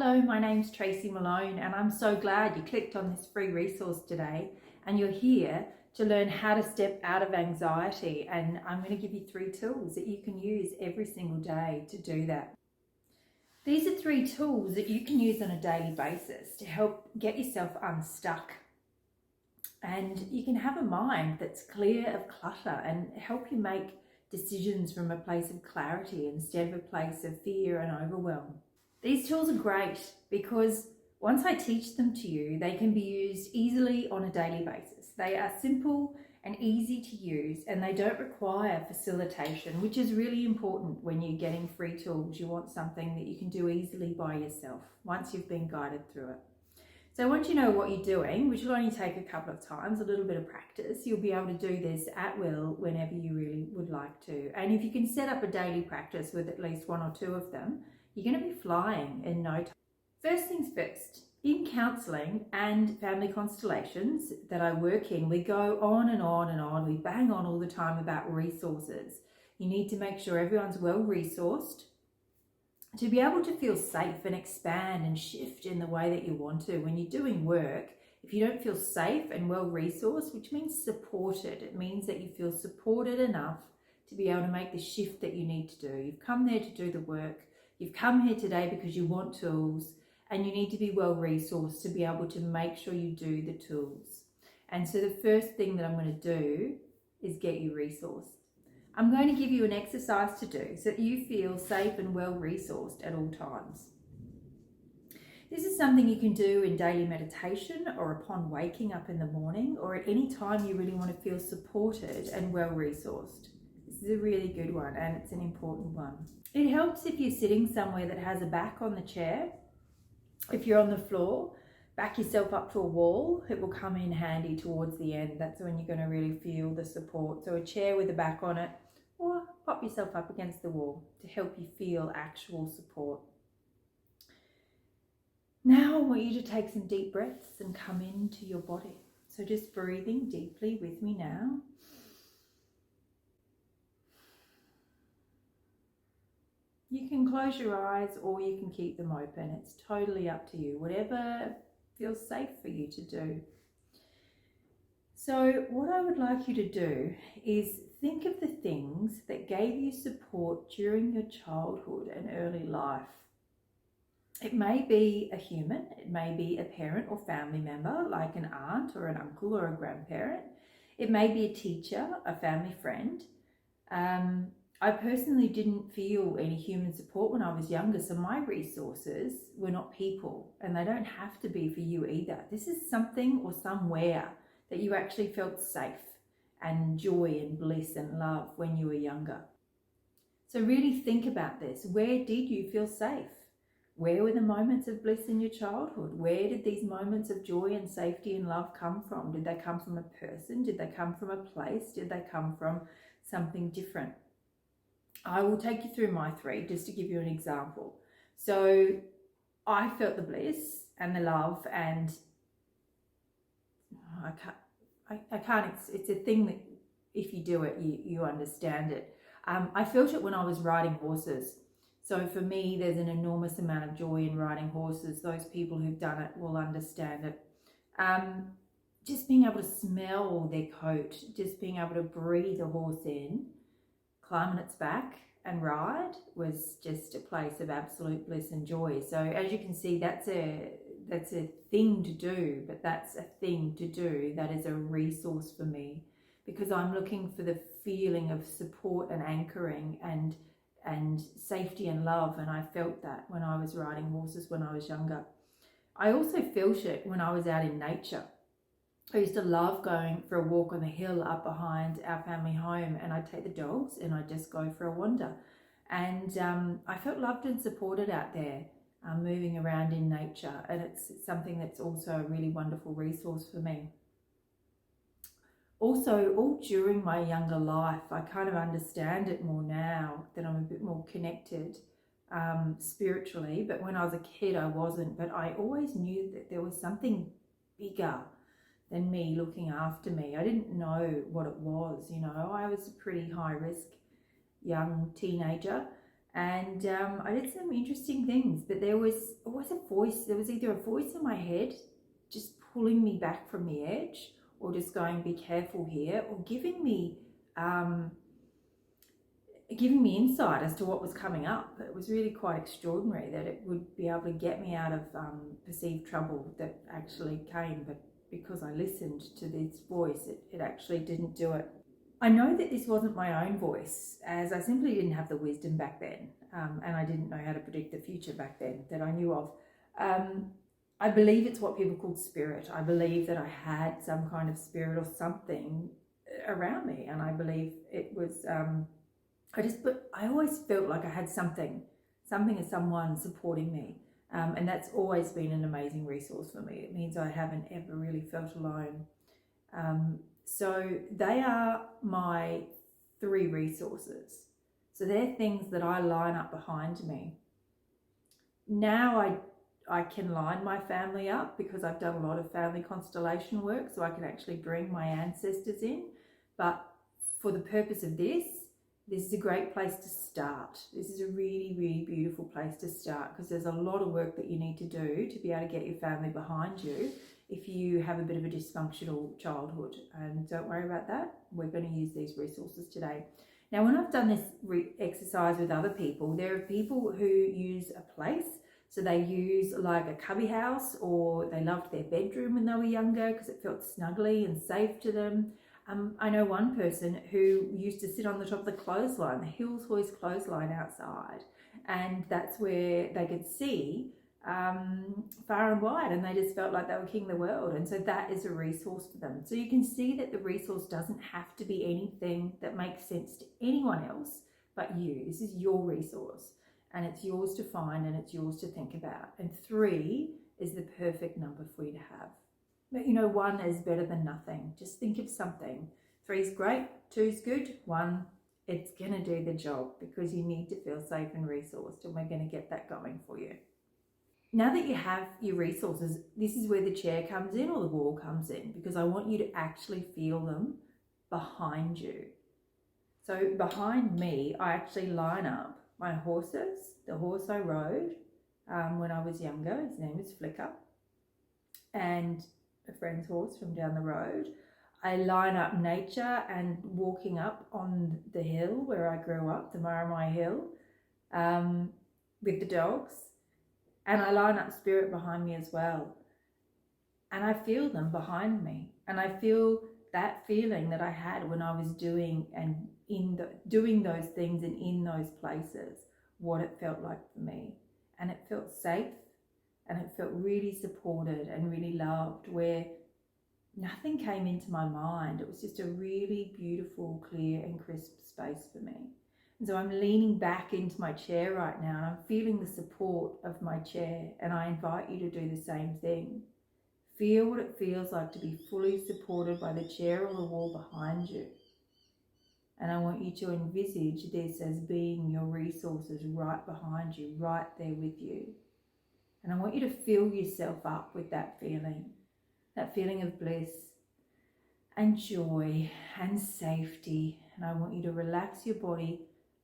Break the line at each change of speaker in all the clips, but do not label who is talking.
Hello, my name's Tracy Malone and I'm so glad you clicked on this free resource today and you're here to learn how to step out of anxiety, and I'm going to give you 3 tools that you can use every single day to do that. These are 3 tools that you can use on a daily basis to help get yourself unstuck, and you can have a mind that's clear of clutter and help you make decisions from a place of clarity instead of a place of fear and overwhelm. These tools are great because once I teach them to you, they can be used easily on a daily basis. They are simple and easy to use, and they don't require facilitation, which is really important when you're getting free tools. You want something that you can do easily by yourself once you've been guided through it. So once you know what you're doing, which will only take a couple of times, a little bit of practice, you'll be able to do this at will whenever you really would like to. And if you can set up a daily practice with at least 1 or 2 of them, you're going to be flying in no time. First things first, in counselling and family constellations that I work in, we go on and on and on. We bang on all the time about resources. You need to make sure everyone's well resourced to be able to feel safe and expand and shift in the way that you want to. When you're doing work, if you don't feel safe and well resourced, which means supported, it means that you feel supported enough to be able to make the shift that you need to do. You've come there to do the work. You've come here today because you want tools, and you need to be well resourced to be able to make sure you do the tools. And so the first thing that I'm going to do is get you resourced. I'm going to give you an exercise to do so that you feel safe and well resourced at all times. This is something you can do in daily meditation or upon waking up in the morning, or at any time you really want to feel supported and well resourced. This is a really good one, and it's an important one. It helps if you're sitting somewhere that has a back on the chair. If you're on the floor, back yourself up to a wall. It will come in handy towards the end. That's when you're going to really feel the support. So a chair with a back on it, or pop yourself up against the wall to help you feel actual support. Now I want you to take some deep breaths and come into your body. So just breathing deeply with me now. You can close your eyes or you can keep them open. It's totally up to you, whatever feels safe for you to do. So what I would like you to do is think of the things that gave you support during your childhood and early life. It may be a human, it may be a parent or family member, like an aunt or an uncle or a grandparent. It may be a teacher, a family friend. I personally didn't feel any human support when I was younger, so my resources were not people, and they don't have to be for you either. This is something or somewhere that you actually felt safe and joy and bliss and love when you were younger. So really think about this. Where did you feel safe? Where were the moments of bliss in your childhood? Where did these moments of joy and safety and love come from? Did they come from a person? Did they come from a place? Did they come from something different? I will take you through my 3 just to give you an example. So I felt the bliss and the love, and I can't, it's a thing that if you do it, you understand it. I felt it when I was riding horses. So for me, there's an enormous amount of joy in riding horses. Those people who've done it will understand it. Just being able to smell their coat, just being able to breathe a horse in, climb on its back and ride was just a place of absolute bliss and joy. So as you can see, that's a thing to do, but that's a thing to do that is a resource for me, because I'm looking for the feeling of support and anchoring and safety and love, and I felt that when I was riding horses when I was younger. I also felt it when I was out in nature. I used to love going for a walk on the hill up behind our family home, and I'd take the dogs and I'd just go for a wander. And I felt loved and supported out there, moving around in nature. And it's something that's also a really wonderful resource for me. Also, all during my younger life, I kind of understand it more now that I'm a bit more connected spiritually. But when I was a kid, I wasn't. But I always knew that there was something bigger than me looking after me. I didn't know what it was, you know. I was a pretty high risk young teenager, And I did some interesting things, but there was always a voice. There was either a voice in my head just pulling me back from the edge, or just going, be careful here, or giving me insight as to what was coming up. It was really quite extraordinary that it would be able to get me out of perceived trouble that actually came, but because I listened to this voice, it actually didn't do it. I know that this wasn't my own voice, as I simply didn't have the wisdom back then, and I didn't know how to predict the future back then that I knew of. I believe it's what people call spirit. I believe that I had some kind of spirit or something around me, and I believe it was, I always felt like I had something or someone supporting me, and that's always been an amazing resource for me. It means I haven't ever really felt alone. So they are my 3 resources. So they're things that I line up behind me. Now I can line my family up because I've done a lot of family constellation work, so I can actually bring my ancestors in. But for the purpose of this is a great place to start. This is a really, really beautiful place to start, because there's a lot of work that you need to do to be able to get your family behind you if you have a bit of a dysfunctional childhood. And don't worry about that. We're going to use these resources today. Now, when I've done this exercise with other people, there are people who use a place. So they use like a cubby house, or they loved their bedroom when they were younger because it felt snuggly and safe to them. I know one person who used to sit on the top of the clothesline, the Hills Hoist clothesline outside, and that's where they could see far and wide, and they just felt like they were king of the world. And so that is a resource for them. So you can see that the resource doesn't have to be anything that makes sense to anyone else but you. This is your resource, and it's yours to find, and it's yours to think about. And 3 is the perfect number for you to have. But 1 is better than nothing. Just think of something. 3 is great, 2 is good, 1, it's going to do the job, because you need to feel safe and resourced, and we're going to get that going for you. Now that you have your resources, this is where the chair comes in, or the wall comes in, because I want you to actually feel them behind you. So behind me, I actually line up my horses. The horse I rode when I was younger, his name is Flicker, and a friend's horse from down the road. I line up nature and walking up on the hill where I grew up, the Maramai Hill, with the dogs. And I line up spirit behind me as well. And I feel them behind me. And I feel that feeling that I had when I was doing those things and in those places, what it felt like for me. And it felt safe, and it felt really supported and really loved, where nothing came into my mind. It was just a really beautiful, clear and crisp space for me. And so I'm leaning back into my chair right now, and I'm feeling the support of my chair, and I invite you to do the same thing. Feel what it feels like to be fully supported by the chair or the wall behind you. And I want you to envisage this as being your resources right behind you, right there with you. And I want you to fill yourself up with that feeling of bliss and joy and safety. And I want you to relax your body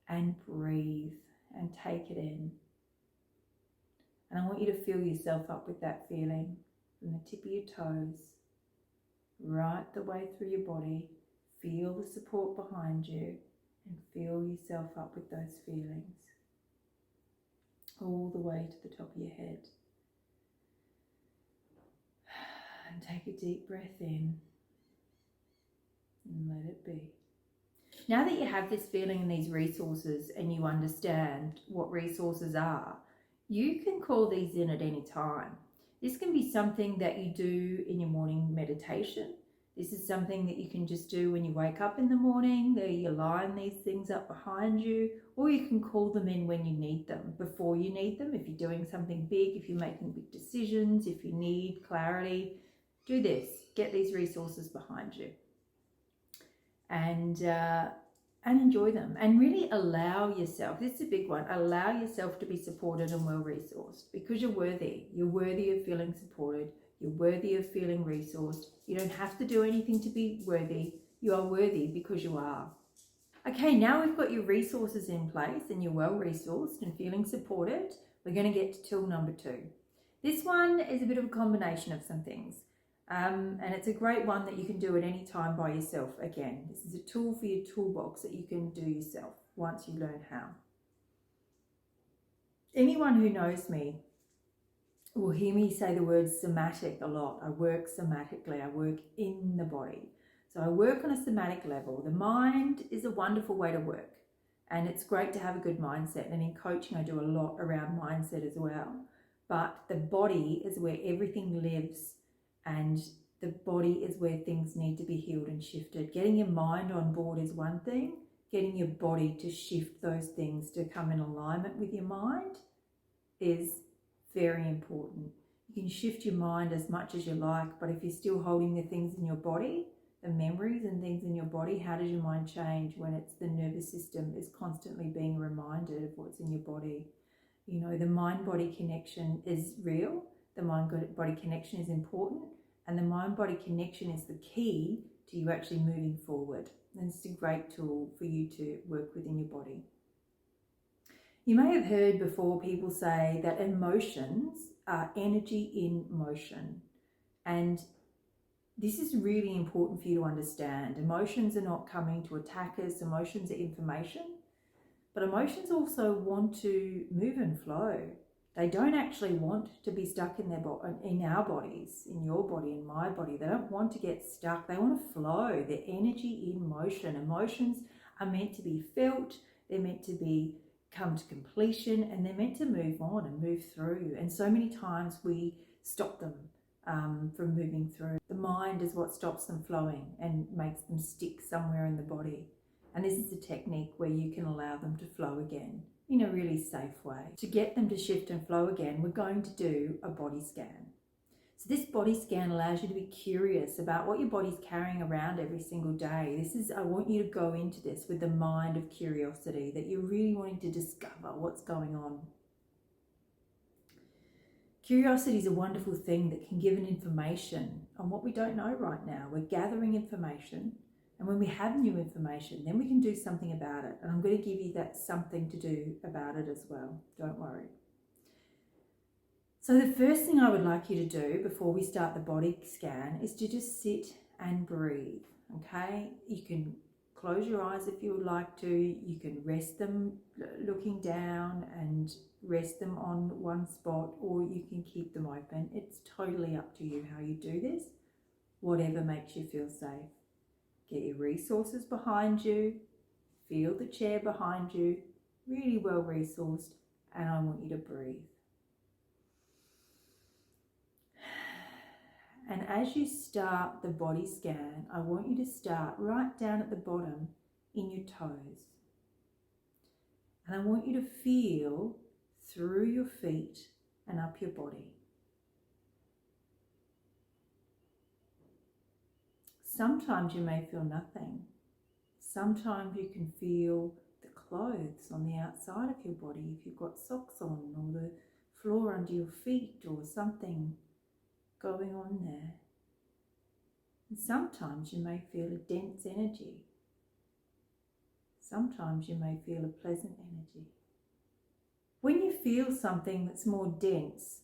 and breathe and take it in. And I want you to fill yourself up with that feeling from the tip of your toes, right the way through your body. Feel the support behind you, and fill yourself up with those feelings all the way to the top of your head. And take a deep breath in and let it be. Now that you have this feeling and these resources, and you understand what resources are, you can call these in at any time. This can be something that you do in your morning meditation. This is something that you can just do when you wake up in the morning. There you line these things up behind you, or you can call them in when you need them, before you need them. If you're doing something big, if you're making big decisions, if you need clarity, do this. Get these resources behind you. And enjoy them, and really allow yourself, this is a big one, allow yourself to be supported and well resourced, because you're worthy. You're worthy of feeling supported. You're worthy of feeling resourced. You don't have to do anything to be worthy. You are worthy because you are. Okay, now we've got your resources in place and you're well resourced and feeling supported. We're going to get to tool number 2. This one is a bit of a combination of some things. And it's a great one that you can do at any time by yourself. Again, this is a tool for your toolbox that you can do yourself once you learn how. Anyone who knows me will hear me say the word somatic a lot. I work somatically, I work in the body. So I work on a somatic level. The mind is a wonderful way to work, and it's great to have a good mindset. And in coaching, I do a lot around mindset as well. But the body is where everything lives, and the body is where things need to be healed and shifted. Getting your mind on board is one thing. Getting your body to shift those things to come in alignment with your mind is very important. You can shift your mind as much as you like, but if you're still holding the things in your body, the memories and things in your body, how does your mind change when it's the nervous system is constantly being reminded of what's in your body? You know, the mind-body connection is real. The mind-body connection is important, and the mind-body connection is the key to you actually moving forward. And it's a great tool for you to work within your body. You may have heard before people say that emotions are energy in motion, and this is really important for you to understand. Emotions are not coming to attack us. Emotions are information, but emotions also want to move and flow. They don't actually want to be stuck in our bodies, in your body, in my body. They don't want to get stuck. They want to flow. They're energy in motion. Emotions are meant to be felt. They're meant to come to completion, and they're meant to move on and move through. And so many times we stop them from moving through. The mind is what stops them flowing and makes them stick somewhere in the body. And this is a technique where you can allow them to flow again in a really safe way. To get them to shift and flow again, we're going to do a body scan. So this body scan allows you to be curious about what your body's carrying around every single day. I want you to go into this with the mind of curiosity, that you're really wanting to discover what's going on. Curiosity is a wonderful thing that can give an information on what we don't know right now. We're gathering information, and when we have new information, then we can do something about it. And I'm going to give you that something to do about it as well. Don't worry. So the first thing I would like you to do before we start the body scan is to just sit and breathe, okay? You can close your eyes if you would like to. You can rest them looking down and rest them on one spot, or you can keep them open. It's totally up to you how you do this, whatever makes you feel safe. Get your resources behind you, feel the chair behind you, really well resourced, and I want you to breathe. And as you start the body scan, I want you to start right down at the bottom in your toes. And I want you to feel through your feet and up your body. Sometimes you may feel nothing. Sometimes you can feel the clothes on the outside of your body, if you've got socks on, or the floor under your feet, or something going on there. And sometimes you may feel a dense energy. Sometimes you may feel a pleasant energy. When you feel something that's more dense,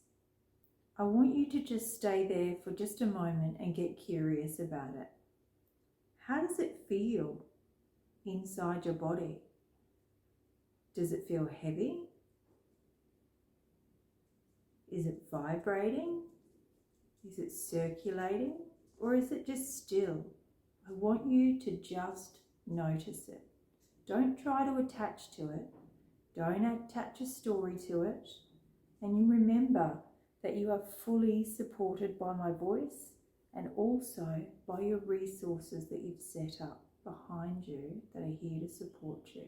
I want you to just stay there for just a moment and get curious about it. How does it feel inside your body? Does it feel heavy? Is it vibrating? Is it circulating? Or is it just still? I want you to just notice it. Don't try to attach to it. Don't attach a story to it. And you remember that you are fully supported by my voice and also by your resources that you've set up behind you that are here to support you.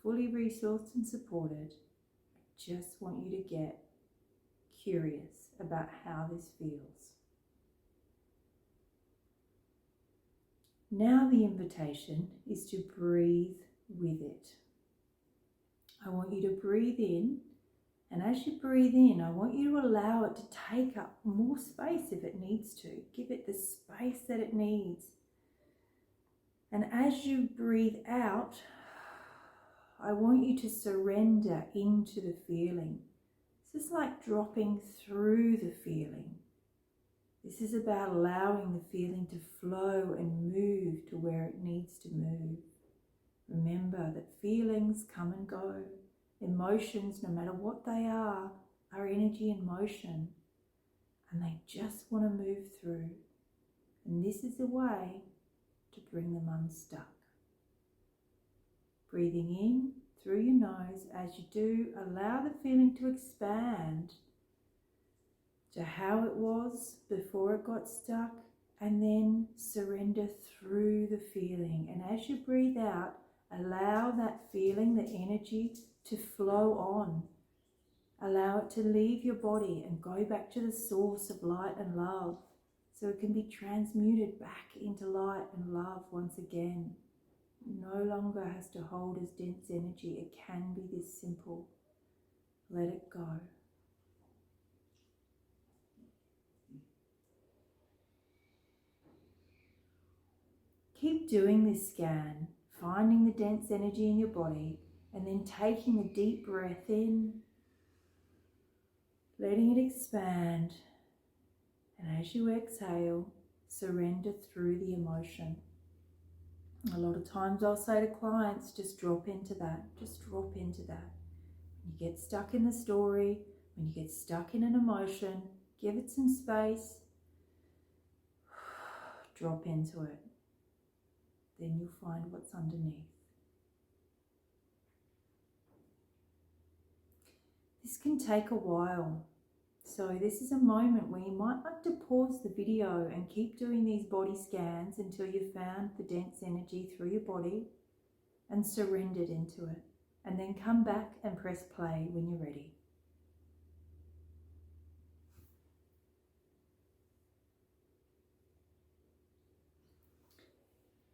Fully resourced and supported. I just want you to get curious about how this feels. Now the invitation is to breathe with it. I want you to breathe in, and as you breathe in, I want you to allow it to take up more space if it needs to. Give it the space that it needs. And as you breathe out, I want you to surrender into the feeling. This is like dropping through the feeling. This is about allowing the feeling to flow and move to where it needs to move. Remember that feelings come and go. Emotions, no matter what they are energy in motion. And they just want to move through. And this is a way to bring them unstuck. Breathing in through your nose. As you do, allow the feeling to expand to how it was before it got stuck, and then surrender through the feeling. And as you breathe out, allow that feeling, the energy, to flow on. Allow it to leave your body and go back to the source of light and love, so it can be transmuted back into light and love once again. It no longer has to hold as dense energy. It can be this simple. Let it go. Keep doing this scan, finding the dense energy in your body, and then taking a deep breath in, letting it expand. And as you exhale, surrender through the emotion. A lot of times I'll say to clients, just drop into that, just drop into that. When you get stuck in the story, when you get stuck in an emotion, give it some space, drop into it. Then you'll find what's underneath. This can take a while. So this is a moment where you might like to pause the video and keep doing these body scans until you've found the dense energy through your body and surrendered into it. And then come back and press play when you're ready.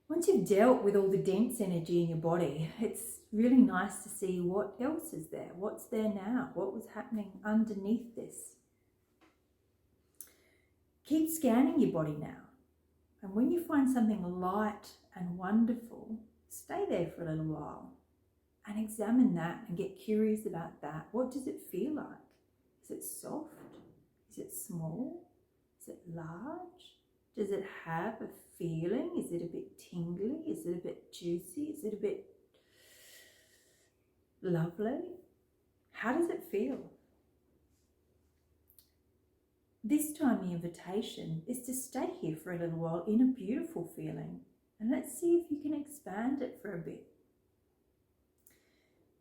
Once you've dealt with all the dense energy in your body, it's really nice to see what else is there. What's there now? What was happening underneath this? Keep scanning your body now. And when you find something light and wonderful, stay there for a little while and examine that and get curious about that. What does it feel like? Is it soft? Is it small? Is it large? Does it have a feeling? Is it a bit tingly? Is it a bit juicy? Is it a bit lovely? How does it feel? This time the invitation is to stay here for a little while in a beautiful feeling, and let's see if you can expand it for a bit.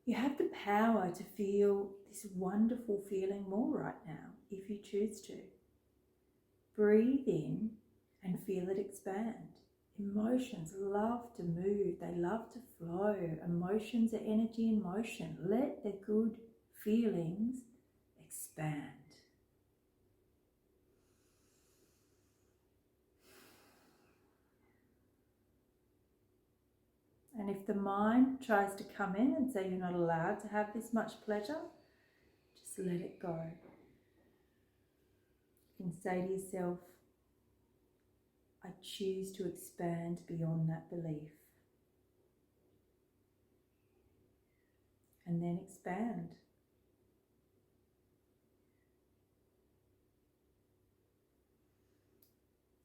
You have the power to feel this wonderful feeling more right now if you choose to. Breathe in and feel it expand. Emotions love to move, they love to flow. Emotions are energy in motion. Let the good feelings expand. And if the mind tries to come in and say you're not allowed to have this much pleasure, just let it go. You can say to yourself, I choose to expand beyond that belief. And then expand.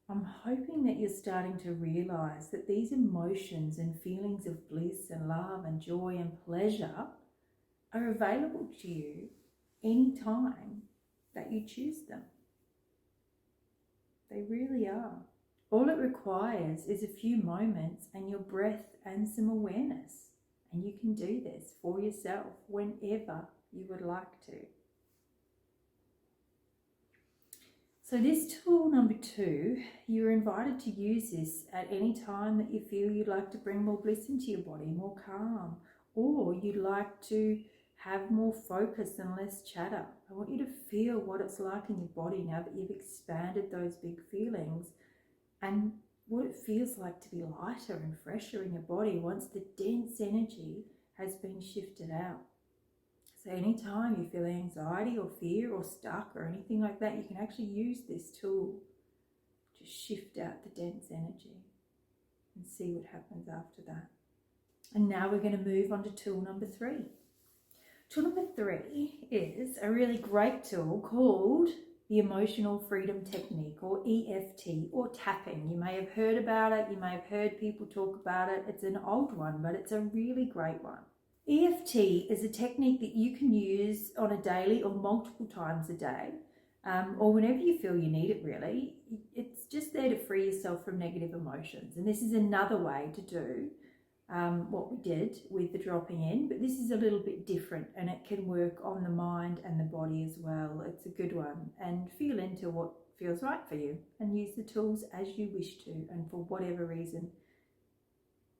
I'm hoping that you're starting to realize that these emotions and feelings of bliss and love and joy and pleasure are available to you anytime that you choose them. They really are. All it requires is a few moments and your breath and some awareness. And you can do this for yourself whenever you would like to. So this tool number 2, you're invited to use this at any time that you feel you'd like to bring more bliss into your body, more calm, or you'd like to have more focus and less chatter. I want you to feel what it's like in your body now that you've expanded those big feelings, and what it feels like to be lighter and fresher in your body once the dense energy has been shifted out. So anytime you feel anxiety or fear or stuck or anything like that, you can actually use this tool to shift out the dense energy. and see what happens after that. And now we're going to move on to tool number 3. Tool number 3 is a really great tool called the Emotional Freedom Technique, or EFT, or tapping. You may have heard about it, you may have heard people talk about it. It's an old one, but it's a really great one. EFT is a technique that you can use on a daily or multiple times a day, or whenever you feel you need it, really. It's just there to free yourself from negative emotions. And this is another way to do what we did with the dropping in, but this is a little bit different, and it can work on the mind and the body as well. It's a good one, and feel into what feels right for you and use the tools as you wish to and for whatever reason,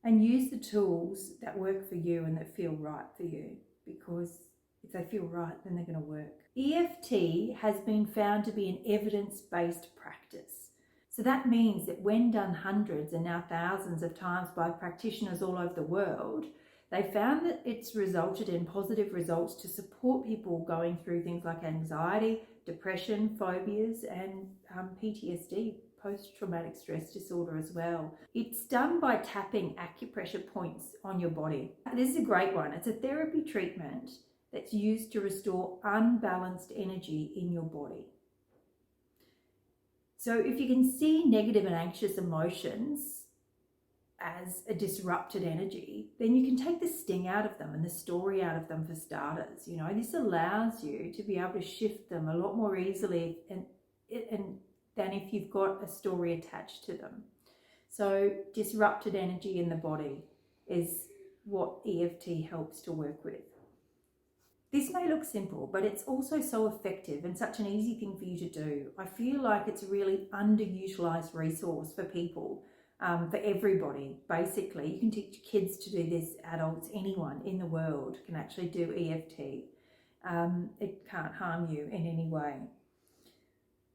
and use the tools that work for you and that feel right for you, because if they feel right, then they're going to work. EFT has been found to be an evidence-based practice. So that means that when done hundreds and now thousands of times by practitioners all over the world, they found that it's resulted in positive results to support people going through things like anxiety, depression, phobias, and PTSD, post-traumatic stress disorder as well. It's done by tapping acupressure points on your body. This is a great one. It's a therapy treatment that's used to restore unbalanced energy in your body. So if you can see negative and anxious emotions as a disrupted energy, then you can take the sting out of them and the story out of them, for starters. You know, this allows you to be able to shift them a lot more easily and than if you've got a story attached to them. So disrupted energy in the body is what EFT helps to work with. This may look simple, but it's also so effective and such an easy thing for you to do. I feel like it's a really underutilized resource for people, for everybody, basically. You can teach kids to do this, adults, anyone in the world can actually do EFT. It can't harm you in any way.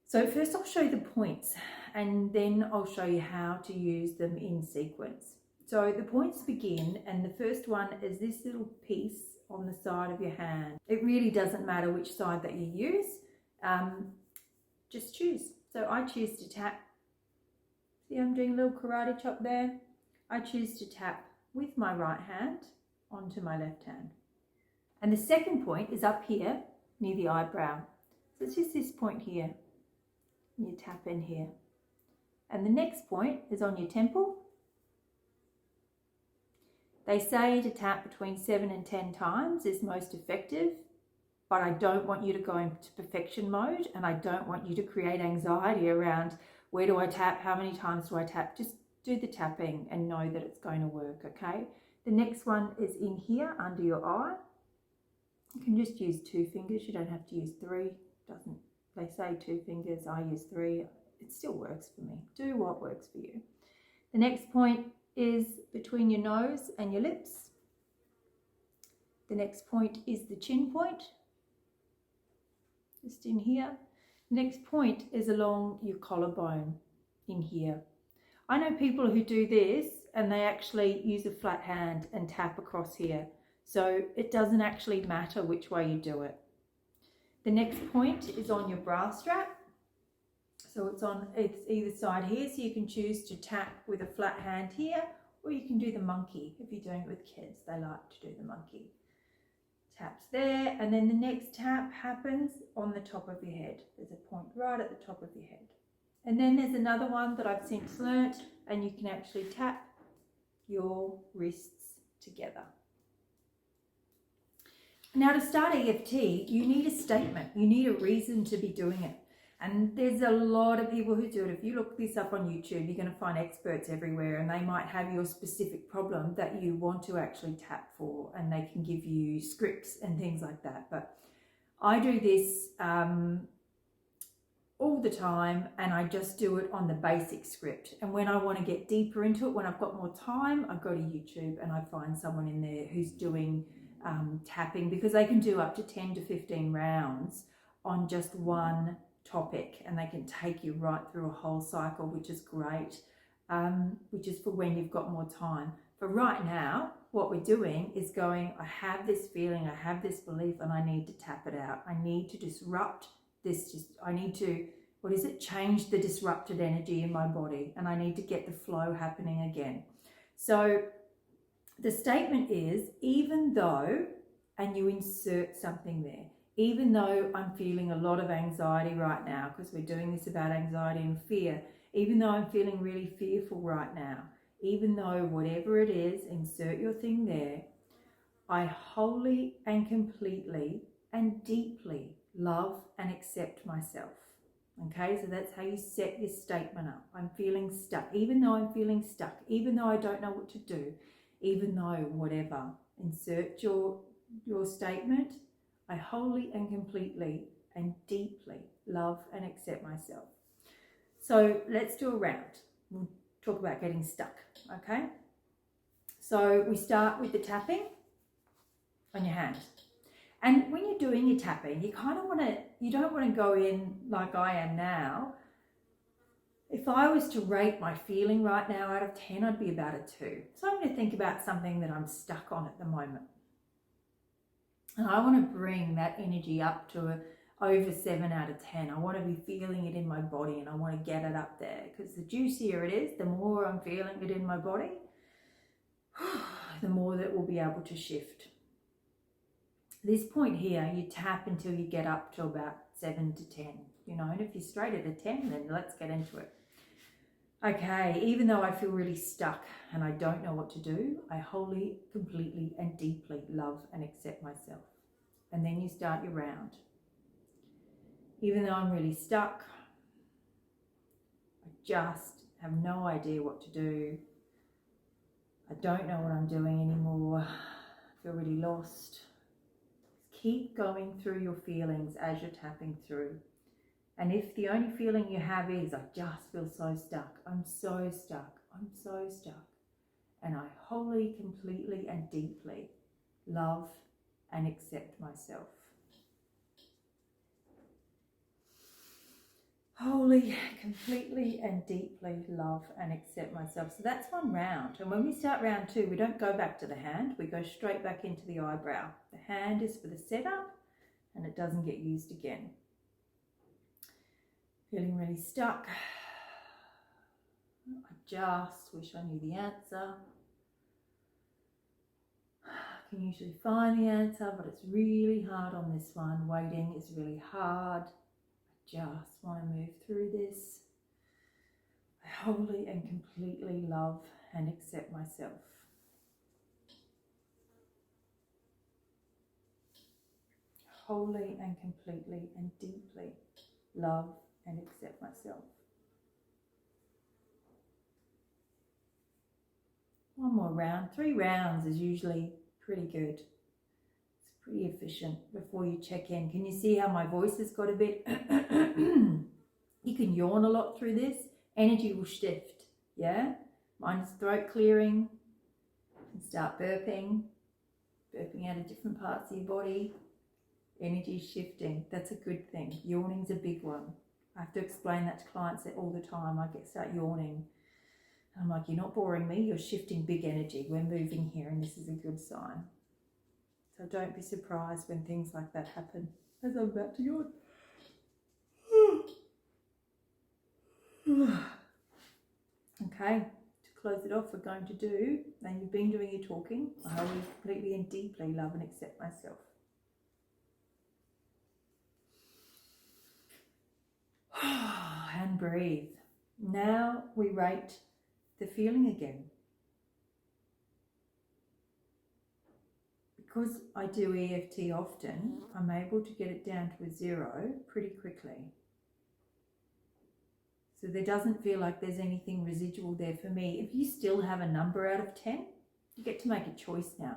So first I'll show you the points, and then I'll show you how to use them in sequence. So the points begin, and the first one is this little piece on the side of your hand. It really doesn't matter which side that you use, just choose. So I choose to tap. See, I'm doing a little karate chop there. I choose to tap with my right hand onto my left hand. And the second point is up here near the eyebrow. So it's just this point here. You tap in here. And the next point is on your temple. They say to tap between 7 and 10 times is most effective, but I don't want you to go into perfection mode, and I don't want you to create anxiety around where do I tap, how many times do I tap. Just do the tapping and know that it's going to work, okay? The next one is in here under your eye. You can just use 2 fingers, you don't have to use 3. They say 2 fingers, I use 3. It still works for me. Do what works for you. The next point is between your nose and your lips. The next point is the chin point, just in here. The next point is along your collarbone in here. I know people who do this and they actually use a flat hand and tap across here. So it doesn't actually matter which way you do it. The next point is on your bra strap. So it's either side here, so you can choose to tap with a flat hand here, or you can do the monkey if you're doing it with kids. They like to do the monkey. Taps there, and then the next tap happens on the top of your head. There's a point right at the top of your head. And then there's another one that I've since learnt, and you can actually tap your wrists together. Now, to start EFT, you need a statement. You need a reason to be doing it. And there's a lot of people who do it. If you look this up on YouTube, you're going to find experts everywhere, and they might have your specific problem that you want to actually tap for, and they can give you scripts and things like that. But I do this all the time, and I just do it on the basic script. And when I want to get deeper into it, when I've got more time, I go to YouTube and I find someone in there who's doing tapping, because they can do up to 10 to 15 rounds on just one topic, and they can take you right through a whole cycle, which is great, which is for when you've got more time. For right now, what we're doing is going, I have this feeling, I have this belief, and I need to tap it out. I need to disrupt this. I need to Or does it change the disrupted energy in my body and I need to get the flow happening again? So the statement is, even though, and you insert something there, even though I'm feeling a lot of anxiety right now, because we're doing this about anxiety and fear, even though I'm feeling really fearful right now, even though whatever it is, insert your thing there, I wholly and completely and deeply love and accept myself. Okay, so that's how you set your statement up. I'm feeling stuck. Even though I'm feeling stuck, even though I don't know what to do, even though whatever, insert your statement. I wholly and completely and deeply love and accept myself. So let's do a round. We'll talk about getting stuck, okay? So we start with the tapping on your hand. And when you're doing your tapping, you kind of you don't want to go in like I am now. If I was to rate my feeling right now out of 10, I'd be about a 2. So I'm going to think about something that I'm stuck on at the moment. And I want to bring that energy up to over 7 out of 10. I want to be feeling it in my body and I want to get it up there, because the juicier it is, the more I'm feeling it in my body, the more that we'll be able to shift. This point here, you tap until you get up to about 7 to 10, and if you're straight at a 10, then let's get into it. Okay, even though I feel really stuck and I don't know what to do, I wholly, completely and deeply love and accept myself. And then you start your round. Even though I'm really stuck, I just have no idea what to do. I don't know what I'm doing anymore. I feel really lost. Keep going through your feelings as you're tapping through. And if the only feeling you have is, I just feel so stuck, I'm so stuck, I'm so stuck, and I wholly, completely and deeply love and accept myself. Wholly, completely and deeply love and accept myself. So that's one round. And when we start round 2, we don't go back to the hand, we go straight back into the eyebrow. The hand is for the setup and it doesn't get used again. Feeling really stuck. I just wish I knew the answer. I can usually find the answer, but it's really hard on this one. Waiting is really hard. I just want to move through this. I wholly and completely love and accept myself. Wholly and completely and deeply love and accept myself. One more round. 3 rounds is usually pretty good. It's pretty efficient before you check in. Can you see how my voice has got a bit? You can yawn a lot through this. Energy will shift. Yeah? Mine's throat clearing. And start burping. Burping out of different parts of your body. Energy shifting. That's a good thing. Yawning's a big one. I have to explain that to clients all the time. I start yawning. I'm like, you're not boring me, you're shifting big energy. We're moving here and this is a good sign. So don't be surprised when things like that happen. As I'm about to yawn. Okay, to close it off, we're going to do, and you've been doing your talking, I wholly, completely and deeply love and accept myself. And breathe. Now we rate the feeling again. Because I do EFT often, I'm able to get it down to a 0 pretty quickly. So there doesn't feel like there's anything residual there for me. If you still have a number out of 10, you get to make a choice now.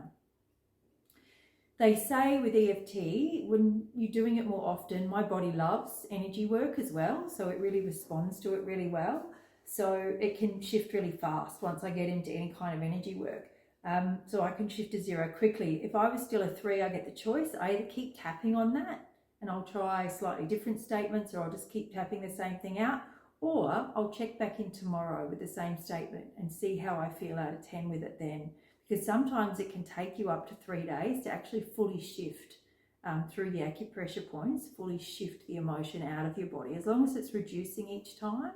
They say with EFT, when you're doing it more often, my body loves energy work as well, so it really responds to it really well. So it can shift really fast once I get into any kind of energy work. So I can shift to 0 quickly. If I was still a 3, I get the choice. I either keep tapping on that and I'll try slightly different statements, or I'll just keep tapping the same thing out, or I'll check back in tomorrow with the same statement and see how I feel out of 10 with it then. Because sometimes it can take you up to 3 days to actually fully shift through the acupressure points, fully shift the emotion out of your body. As long as it's reducing each time,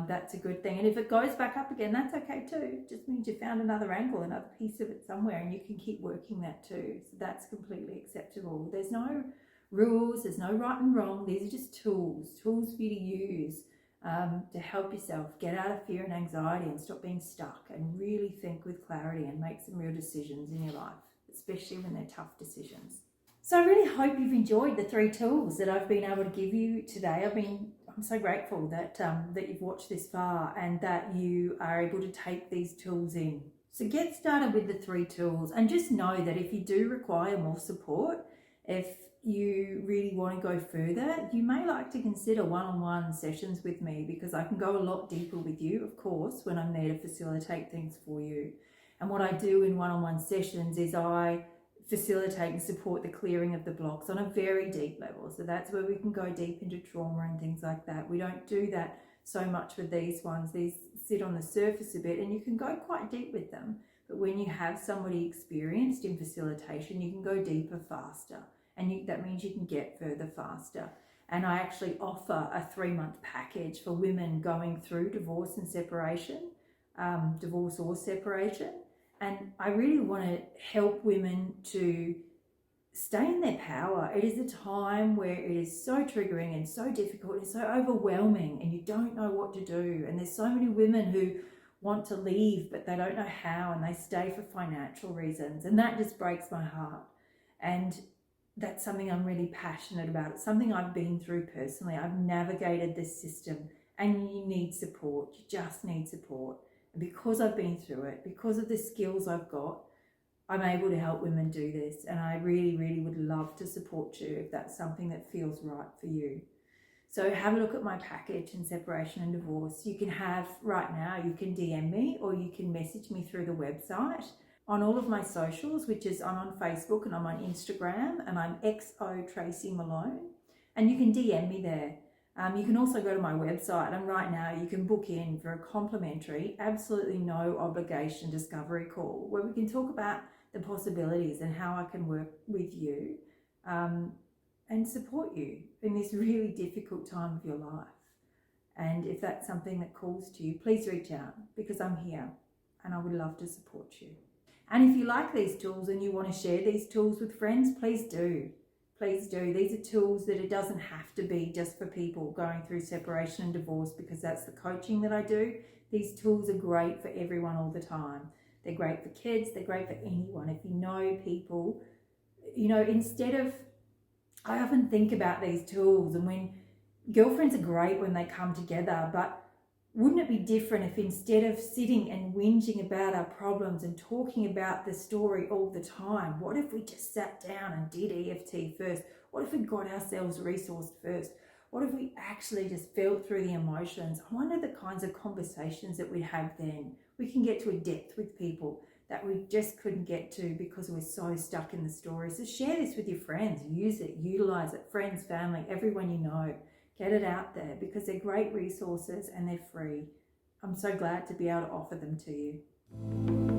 that's a good thing. And if it goes back up again, that's okay too. It just means you found another angle, another piece of it somewhere, and you can keep working that too. So that's completely acceptable. There's no rules, there's no right and wrong. These are just tools for you to use to help yourself get out of fear and anxiety and stop being stuck and really think with clarity and make some real decisions in your life, especially when they're tough decisions. So I really hope you've enjoyed the 3 tools that I've been able to give you today. I'm so grateful that that you've watched this far and that you are able to take these tools in. So get started with the 3 tools, and just know that if you do require more support, if you really want to go further, you may like to consider one-on-one sessions with me, because I can go a lot deeper with you, of course, when I'm there to facilitate things for you. And what I do in one-on-one sessions is I facilitate and support the clearing of the blocks on a very deep level. So that's where we can go deep into trauma and things like that. We don't do that so much with these ones. These sit on the surface a bit and you can go quite deep with them. But when you have somebody experienced in facilitation, you can go deeper faster. And that means you can get further faster. And I actually offer a 3-month package for women going through divorce and separation, divorce or separation. And I really want to help women to stay in their power. It is a time where it is so triggering and so difficult and so overwhelming, and you don't know what to do. And there's so many women who want to leave, but they don't know how, and they stay for financial reasons. And that just breaks my heart. And that's something I'm really passionate about. It's something I've been through personally. I've navigated this system, and you need support. You just need support. And because I've been through it, because of the skills I've got, I'm able to help women do this. And I really, really would love to support you if that's something that feels right for you. So have a look at my package in separation and divorce. You can have right now, you can DM me or you can message me through the website. On all of my socials, which is I'm on Facebook and I'm on Instagram, and I'm XO Tracy Malone, and you can DM me there. You can also go to my website, and right now you can book in for a complimentary, absolutely no obligation discovery call where we can talk about the possibilities and how I can work with you and support you in this really difficult time of your life. And if that's something that calls to you, please reach out, because I'm here and I would love to support you. And if you like these tools and you want to share these tools with friends, please do. Please do. These are tools that it doesn't have to be just for people going through separation and divorce, because that's the coaching that I do. These tools are great for everyone all the time. They're great for kids. They're great for anyone. If you know people, I often think about these tools, and when girlfriends are great when they come together, but wouldn't it be different if instead of sitting and whinging about our problems and talking about the story all the time, what if we just sat down and did EFT first? What if we got ourselves resourced first? What if we actually just felt through the emotions? I wonder the kinds of conversations that we'd have then. We can get to a depth with people that we just couldn't get to because we're so stuck in the story. So share this with your friends, use it, utilize it, friends, family, everyone you know. Get it out there, because they're great resources and they're free. I'm so glad to be able to offer them to you.